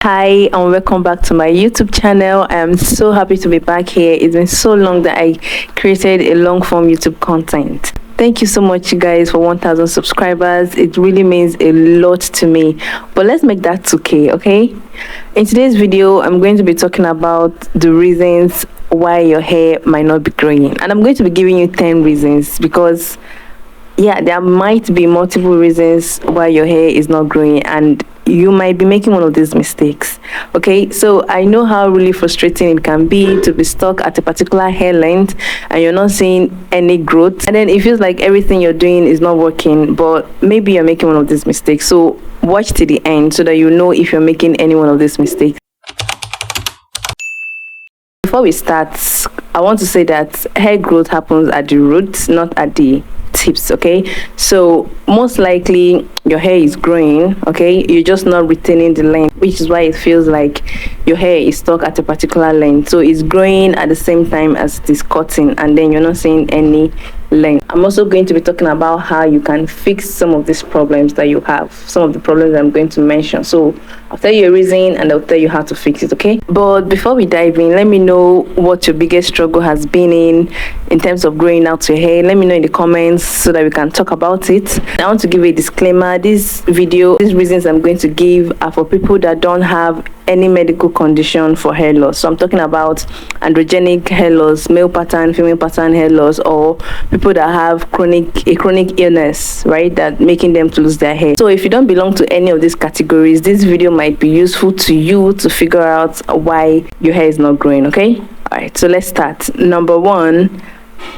Hi and welcome back to my YouTube channel. I am so happy to be back here. It's been so long that I created a long form YouTube content. Thank you so much, you guys, for 1,000 subscribers. It really means a lot to me. But let's make that 2K, okay? In today's video, I'm going to be talking about the reasons why your hair might not be growing. And I'm going to be giving you 10 reasons because, yeah, there might be multiple reasons why your hair is not growing, and you might be making one of these mistakes. Okay, so I know how really frustrating it can be to be stuck at a particular hair length and you're not seeing any growth, and then it feels like everything you're doing is not working, but maybe you're making one of these mistakes. So watch to the end so that you know if you're making any one of these mistakes. Before we start, I want to say that hair growth happens at the roots, not at the tips. Okay, so most likely your hair is growing, okay, you're just not retaining the length, which is why it feels like your hair is stuck at a particular length. So it's growing at the same time as it is cutting, and then you're not seeing any length. I'm also going to be talking about how you can fix some of these problems that you have, some of the problems I'm going to mention. So I'll tell you a reason and I'll tell you how to fix it, okay? But before we dive in, let me know what your biggest struggle has been in terms of growing out your hair. Let me know in the comments so that we can talk about it. I want to give a disclaimer. These reasons I'm going to give are for people that don't have any medical condition for hair loss. So I'm talking about androgenic hair loss, male pattern, female pattern hair loss, or people that have a chronic illness, right, that making them to lose their hair. So if you don't belong to any of these categories, this video might be useful to you to figure out why your hair is not growing. Okay, all right, so let's start. Number one,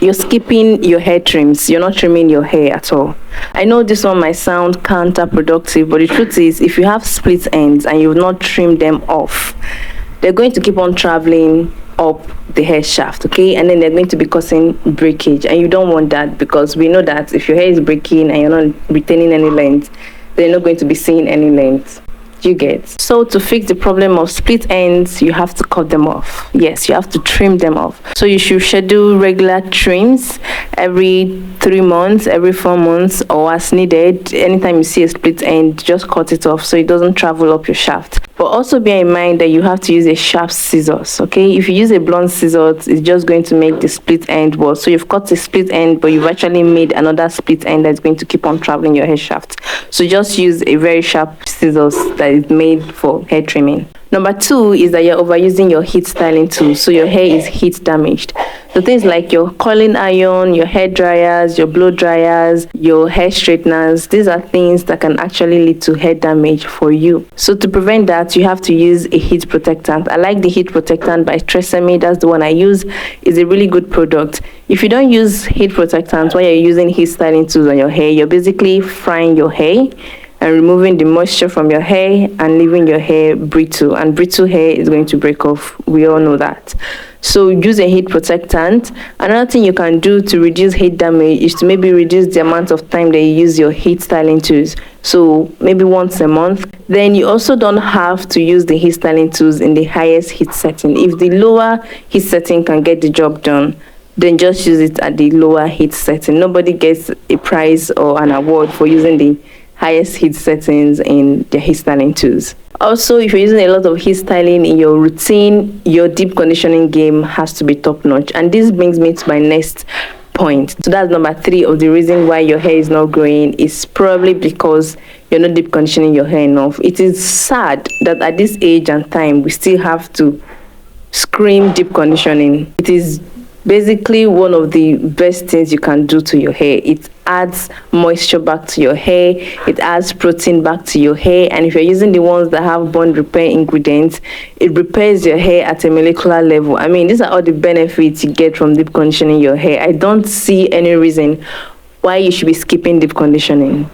you're skipping your hair trims. You're not trimming your hair at all. I know this one might sound counterproductive, but the truth is, if you have split ends and you've not trimmed them off, they're going to keep on traveling up the hair shaft, okay, and then they're going to be causing breakage, and you don't want that, because we know that if your hair is breaking and you're not retaining any length, they're not going to be seeing any length. You get. So to fix the problem of split ends, you have to cut them off. Yes, you have to trim them off. So you should schedule regular trims every 3 months, every 4 months, or as needed. Anytime you see a split end, just cut it off so it doesn't travel up your shaft. But also bear in mind that you have to use a sharp scissors, okay? If you use a blunt scissors, it's just going to make the split end worse. So you've cut a split end, but you've actually made another split end that's going to keep on traveling your hair shaft. So just use a very sharp scissors that is made for hair trimming. Number two is that you're overusing your heat styling tools, so your hair is heat damaged. So things like your curling iron, your hair dryers, your blow dryers, your hair straighteners, these are things that can actually lead to hair damage for you. So to prevent that, you have to use a heat protectant. I like the heat protectant by Tresemme. That's the one I use. It's a really good product. If you don't use heat protectants while you're using heat styling tools on your hair, you're basically frying your hair and removing the moisture from your hair and leaving your hair brittle, and brittle hair is going to break off. We all know that. So use a heat protectant. Another thing you can do to reduce heat damage is to maybe reduce the amount of time that you use your heat styling tools. So maybe once a month. Then you also don't have to use the heat styling tools in the highest heat setting. If the lower heat setting can get the job done, then just use it at the lower heat setting. Nobody gets a prize or an award for using the highest heat settings in the hair styling tools. Also, if you're using a lot of hair styling in your routine, your deep conditioning game has to be top notch. And this brings me to my next point. So that's number three of the reason why your hair is not growing, is probably because you're not deep conditioning your hair enough. It is sad that at this age and time we still have to scream deep conditioning. It is basically one of the best things you can do to your hair. It adds moisture back to your hair, it adds protein back to your hair, and if you're using the ones that have bond repair ingredients, it repairs your hair at a molecular level. I mean, these are all the benefits you get from deep conditioning your hair. I don't see any reason why you should be skipping deep conditioning.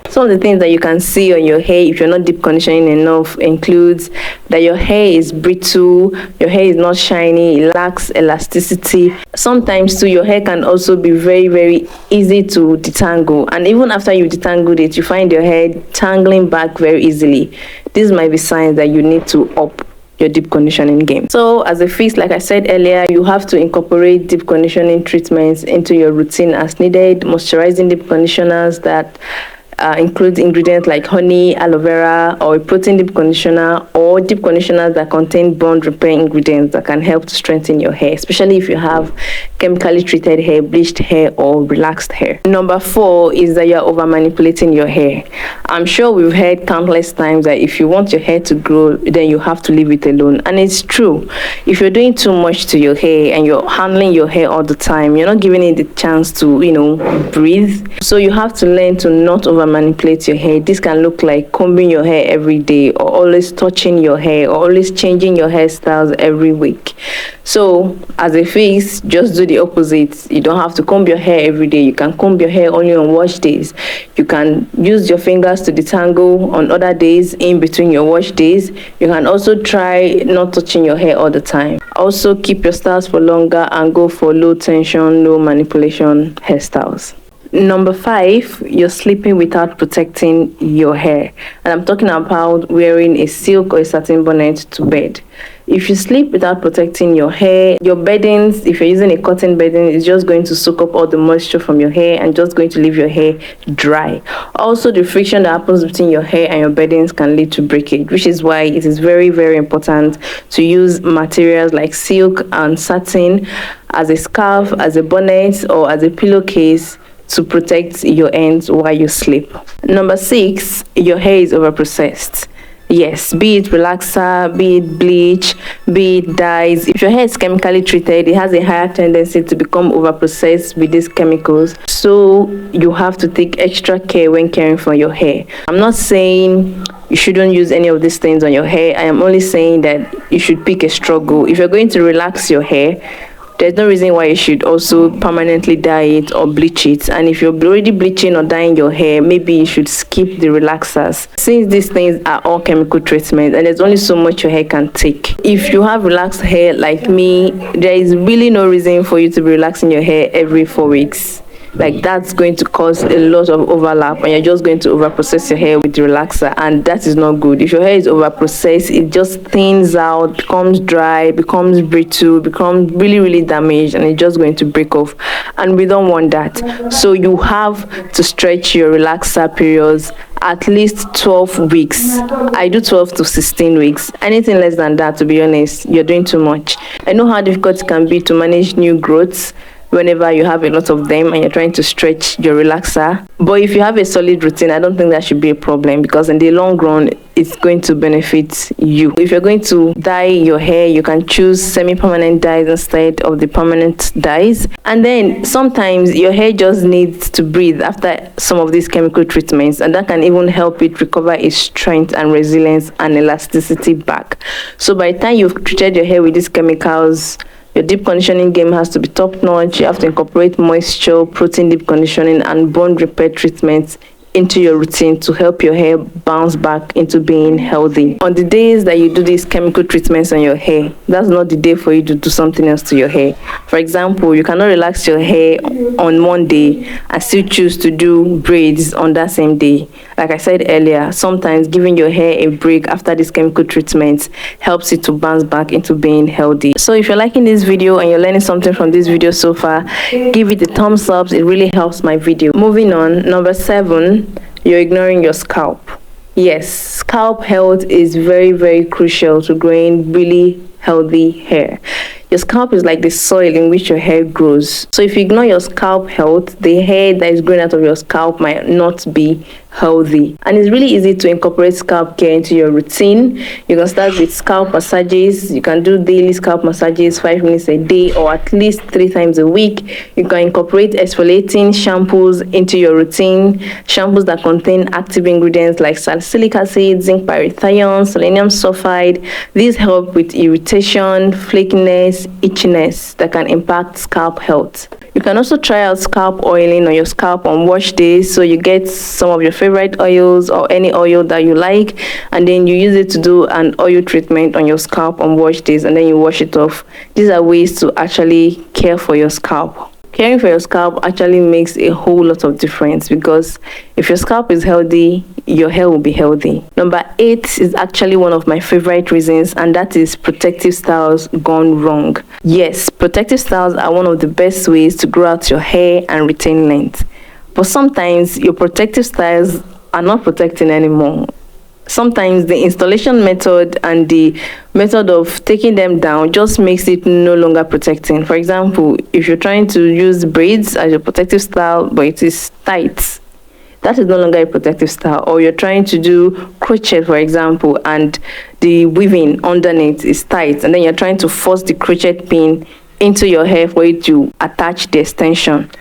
Some of the things that you can see on your hair if you're not deep conditioning enough includes that your hair is brittle, your hair is not shiny, it lacks elasticity. Sometimes too, your hair can also be very, very easy to detangle, and even after you detangled it, you find your hair tangling back very easily. These might be signs that you need to up your deep conditioning game. So as a fix, like I said earlier, you have to incorporate deep conditioning treatments into your routine as needed, moisturizing deep conditioners that includes ingredients like honey, aloe vera, or a protein deep conditioner, or deep conditioners that contain bond repair ingredients that can help to strengthen your hair, especially if you have chemically treated hair, bleached hair, or relaxed hair. Number 4 is that you're over manipulating your hair. I'm sure we've heard countless times that if you want your hair to grow, then you have to leave it alone. And it's true. If you're doing too much to your hair and you're handling your hair all the time, you're not giving it the chance to, breathe. So you have to learn to not over manipulate your hair. This can look like combing your hair every day, or always touching your hair, or always changing your hairstyles every week. So as a fix, just do the opposite. You don't have to comb your hair every day. You can comb your hair only on wash days. You can use your fingers to detangle on other days in between your wash days. You can also try not touching your hair all the time. Also, keep your styles for longer and go for low tension, low manipulation hairstyles. Number 5, you're sleeping without protecting your hair. And I'm talking about wearing a silk or a satin bonnet to bed. If you sleep without protecting your hair, your beddings, if you're using a cotton bedding, is just going to soak up all the moisture from your hair and just going to leave your hair dry. Also, the friction that happens between your hair and your beddings can lead to breakage, which is why it is very, very important to use materials like silk and satin as a scarf, as a bonnet, or as a pillowcase to protect your ends while you sleep. Number 6, your hair is overprocessed. Yes, be it relaxer, be it bleach, be it dyes. If your hair is chemically treated, it has a higher tendency to become overprocessed with these chemicals. So you have to take extra care when caring for your hair. I'm not saying you shouldn't use any of these things on your hair. I am only saying that you should pick a struggle. If you're going to relax your hair, there's no reason why you should also permanently dye it or bleach it. And if you're already bleaching or dyeing your hair, maybe you should skip the relaxers, since these things are all chemical treatments and there's only so much your hair can take. If you have relaxed hair like me, there is really no reason for you to be relaxing your hair every 4 weeks. Like, that's going to cause a lot of overlap and you're just going to overprocess your hair with the relaxer, and that is not good. If your hair is overprocessed, it just thins out, becomes dry, becomes brittle, becomes really, really damaged, and it's just going to break off, and we don't want that. So you have to stretch your relaxer periods at least 12 weeks. I do 12 to 16 weeks. Anything less than that, to be honest, you're doing too much. I know how difficult it can be to manage new growths whenever you have a lot of them and you're trying to stretch your relaxer. But if you have a solid routine, I don't think that should be a problem, because in the long run, it's going to benefit you. If you're going to dye your hair, you can choose semi-permanent dyes instead of the permanent dyes. And then sometimes your hair just needs to breathe after some of these chemical treatments, and that can even help it recover its strength and resilience and elasticity back. So by the time you've treated your hair with these chemicals, your deep conditioning game has to be top notch. You have to incorporate moisture, protein deep conditioning, and bond repair treatments into your routine to help your hair bounce back into being healthy. On the days that you do these chemical treatments on your hair, that's not the day for you to do something else to your hair. For example, you cannot relax your hair on Monday and still choose to do braids on that same day. Like I said earlier, sometimes giving your hair a break after these chemical treatments helps it to bounce back into being healthy. So if you're liking this video and you're learning something from this video so far, give it a thumbs up. It really helps my video. Moving on, number 7, you're ignoring your scalp. Yes, scalp health is very, very crucial to growing really healthy hair. Your scalp is like the soil in which your hair grows. So if you ignore your scalp health, the hair that is growing out of your scalp might not be healthy. And it's really easy to incorporate scalp care into your routine. You can start with scalp massages. You can do daily scalp massages, 5 minutes a day or at least 3 times a week. You can incorporate exfoliating shampoos into your routine. Shampoos that contain active ingredients like salicylic acid, zinc pyrithione, selenium sulfide. These help with irritation, flakiness, itchiness that can impact scalp health. You can also try out scalp oiling on your scalp on wash days. So you get some of your favorite oils or any oil that you like, and then you use it to do an oil treatment on your scalp on wash days, and then you wash it off. These are ways to actually care for your scalp. Caring for your scalp actually makes a whole lot of difference, because if your scalp is healthy, your hair will be healthy. Number 8 is actually one of my favorite reasons, and that is protective styles gone wrong. Yes, protective styles are one of the best ways to grow out your hair and retain length. But sometimes your protective styles are not protecting anymore. Sometimes the installation method and the method of taking them down just makes it no longer protecting. For example, if you're trying to use braids as your protective style, but it is tight, that is no longer a protective style. Or you're trying to do crochet, for example, and the weaving underneath is tight, and then you're trying to force the crochet pin into your hair for it to attach the extension.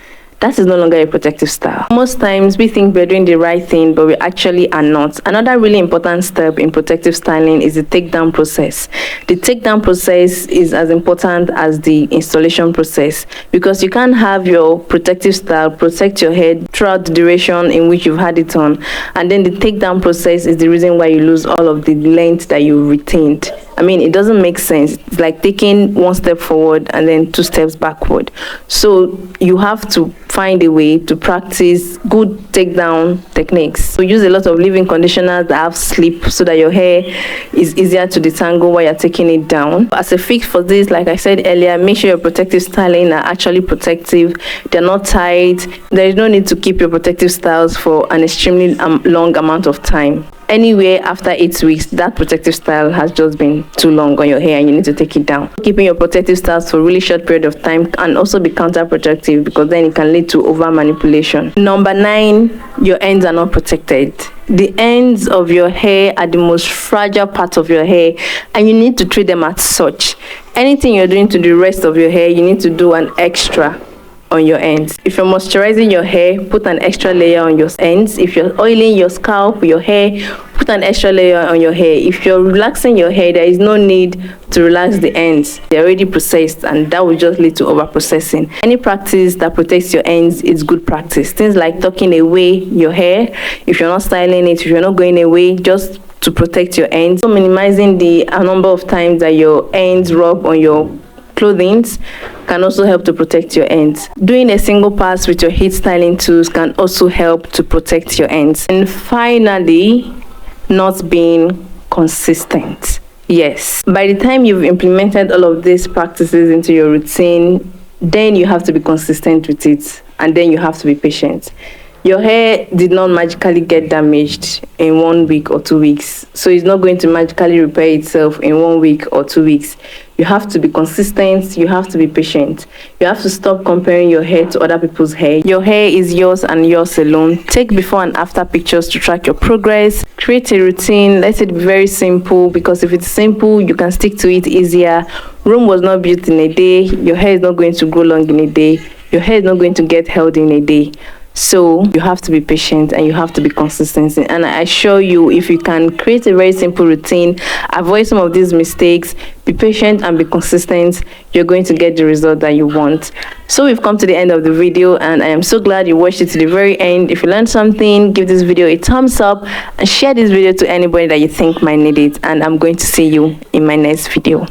That is no longer a protective style. Most times we think we're doing the right thing, but we actually are not. Another really important step in protective styling is the takedown process. The takedown process is as important as the installation process, because you can't have your protective style protect your head throughout the duration in which you've had it on, and then the takedown process is the reason why you lose all of the length that you retained. I mean, it doesn't make sense. It's like taking one step forward and then 2 steps backward. So you have to find a way to practice good takedown techniques. So use a lot of leave-in conditioners that have slip so that your hair is easier to detangle while you're taking it down. As a fix for this, like I said earlier, make sure your protective styling are actually protective. They're not tight. There is no need to keep your protective styles for an extremely long amount of time. Anywhere after 8 weeks, that protective style has just been too long on your hair and you need to take it down. Keeping your protective styles for a really short period of time can also be counterproductive, because then it can lead to over manipulation. Number 9, your ends are not protected. The ends of your hair are the most fragile part of your hair, and you need to treat them as such. Anything you're doing to the rest of your hair, you need to do an extra on your ends. If you're moisturizing your hair, put an extra layer on your ends. If you're oiling your scalp, your hair, put an extra layer on your hair. If you're relaxing your hair, there is no need to relax the ends. They're already processed, and that will just lead to over processing. Any practice that protects your ends is good practice. Things like tucking away your hair, if you're not styling it, if you're not going away, just to protect your ends. So minimizing the number of times that your ends rub on your clothing can also help to protect your ends. Doing a single pass with your heat styling tools can also help to protect your ends. And finally, not being consistent. Yes, by the time you've implemented all of these practices into your routine, then you have to be consistent with it, and then you have to be patient. Your hair did not magically get damaged in 1 week or 2 weeks, so it's not going to magically repair itself in 1 week or 2 weeks. You have to be consistent, you have to be patient. You have to stop comparing your hair to other people's hair. Your hair is yours and yours alone. Take before and after pictures to track your progress. Create a routine. Let it be very simple, because if it's simple, you can stick to it easier. Rome was not built in a day. Your hair is not going to grow long in a day. Your hair is not going to get healthy in a day. So you have to be patient and you have to be consistent. And I assure you, if you can create a very simple routine, avoid some of these mistakes, be patient and be consistent, you're going to get the result that you want. So we've come to the end of the video, and I am so glad you watched it to the very end. If you learned something, give this video a thumbs up and share this video to anybody that you think might need it. And I'm going to see you in my next video.